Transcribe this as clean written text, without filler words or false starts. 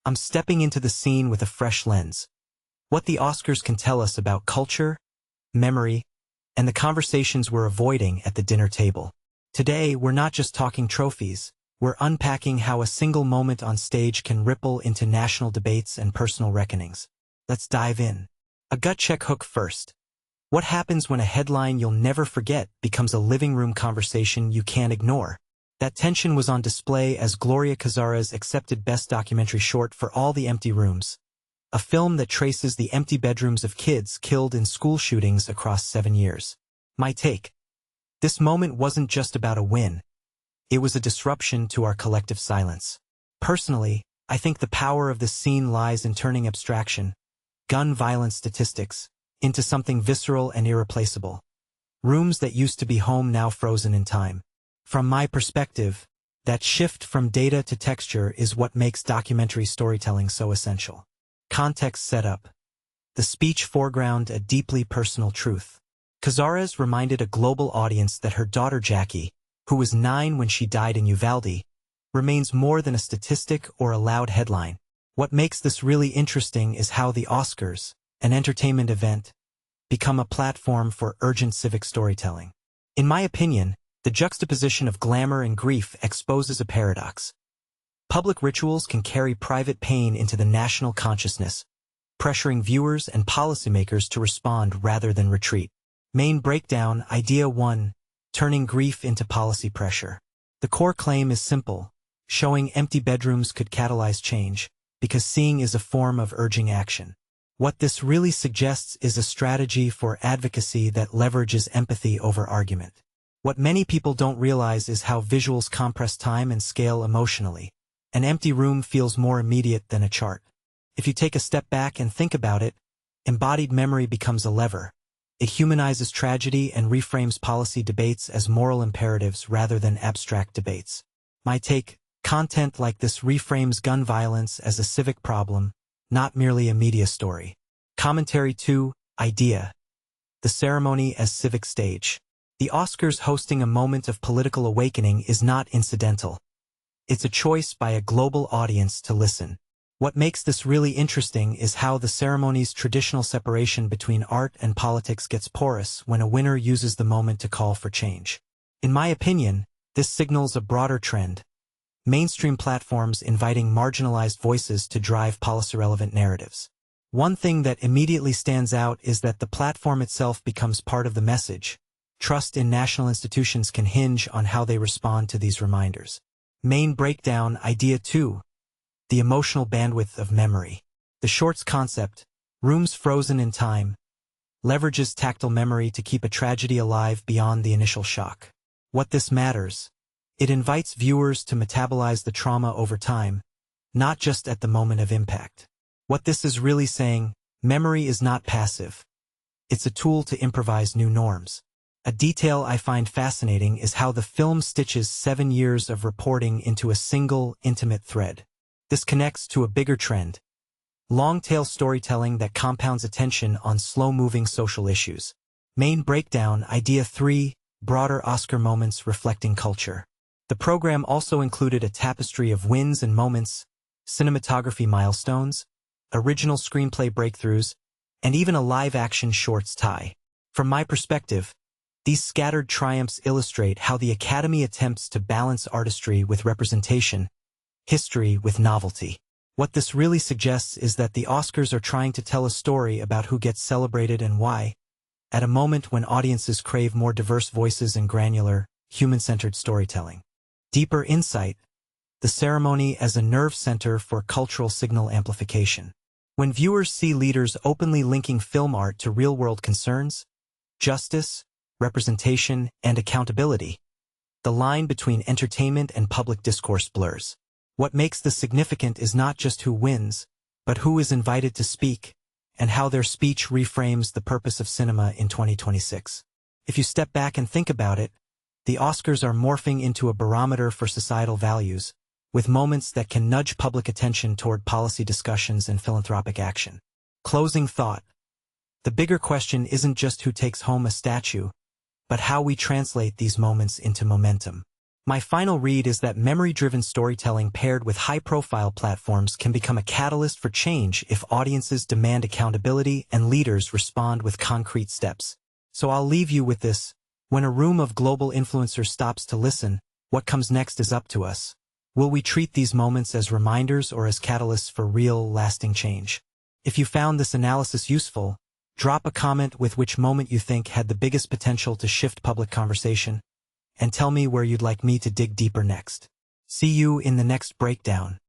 I'm stepping into the scene with a fresh lens. What the Oscars can tell us about culture, memory, and the conversations we're avoiding at the dinner table. Today, we're not just talking trophies, we're unpacking how a single moment on stage can ripple into national debates and personal reckonings. Let's dive in. A gut check hook first. What happens when a headline you'll never forget becomes a living room conversation you can't ignore? That tension was on display as Gloria Cazares accepted Best Documentary Short for All the Empty Rooms, a film that traces the empty bedrooms of kids killed in school shootings across 7 years. My take. This moment wasn't just about a win. It was a disruption to our collective silence. Personally, I think the power of this scene lies in turning abstraction, gun violence statistics, into something visceral and irreplaceable. Rooms that used to be home now frozen in time. From my perspective, that shift from data to texture is what makes documentary storytelling so essential. Context setup. The speech foreground a deeply personal truth. Cazares reminded a global audience that her daughter Jackie, who was 9 when she died in Uvalde, remains more than a statistic or a loud headline. What makes this really interesting is how the Oscars, an entertainment event, become a platform for urgent civic storytelling. In my opinion, the juxtaposition of glamour and grief exposes a paradox. Public rituals can carry private pain into the national consciousness, pressuring viewers and policymakers to respond rather than retreat. Main breakdown, Idea 1, turning grief into policy pressure. The core claim is simple: showing empty bedrooms could catalyze change, because seeing is a form of urging action. What this really suggests is a strategy for advocacy that leverages empathy over argument. What many people don't realize is how visuals compress time and scale emotionally. An empty room feels more immediate than a chart. If you take a step back and think about it, embodied memory becomes a lever. It humanizes tragedy and reframes policy debates as moral imperatives rather than abstract debates. My take: content like this reframes gun violence as a civic problem, not merely a media story. Commentary 2, Idea. The ceremony as civic stage. The Oscars hosting a moment of political awakening is not incidental. It's a choice by a global audience to listen. What makes this really interesting is how the ceremony's traditional separation between art and politics gets porous when a winner uses the moment to call for change. In my opinion, this signals a broader trend: mainstream platforms inviting marginalized voices to drive policy-relevant narratives. One thing that immediately stands out is that the platform itself becomes part of the message. Trust in national institutions can hinge on how they respond to these reminders. Main breakdown, Idea 2. The emotional bandwidth of memory. The short's concept, rooms frozen in time, leverages tactile memory to keep a tragedy alive beyond the initial shock. What this matters: it invites viewers to metabolize the trauma over time, not just at the moment of impact. What this is really saying: memory is not passive. It's a tool to improvise new norms. A detail I find fascinating is how the film stitches 7 years of reporting into a single, intimate thread. This connects to a bigger trend: long-tail storytelling that compounds attention on slow-moving social issues. Main breakdown, Idea 3, broader Oscar moments reflecting culture. The program also included a tapestry of wins and moments, cinematography milestones, original screenplay breakthroughs, and even a live-action shorts tie. From my perspective, these scattered triumphs illustrate how the Academy attempts to balance artistry with representation, history with novelty. What this really suggests is that the Oscars are trying to tell a story about who gets celebrated and why, at a moment when audiences crave more diverse voices and granular, human-centered storytelling. Deeper insight: the ceremony as a nerve center for cultural signal amplification. When viewers see leaders openly linking film art to real-world concerns, justice, representation, and accountability, the line between entertainment and public discourse blurs. What makes this significant is not just who wins, but who is invited to speak, and how their speech reframes the purpose of cinema in 2026. If you step back and think about it, the Oscars are morphing into a barometer for societal values, with moments that can nudge public attention toward policy discussions and philanthropic action. Closing thought: the bigger question isn't just who takes home a statue, but how we translate these moments into momentum. My final read is that memory-driven storytelling paired with high-profile platforms can become a catalyst for change if audiences demand accountability and leaders respond with concrete steps. So I'll leave you with this. When a room of global influencers stops to listen, what comes next is up to us. Will we treat these moments as reminders or as catalysts for real, lasting change? If you found this analysis useful, drop a comment with which moment you think had the biggest potential to shift public conversation, and tell me where you'd like me to dig deeper next. See you in the next breakdown.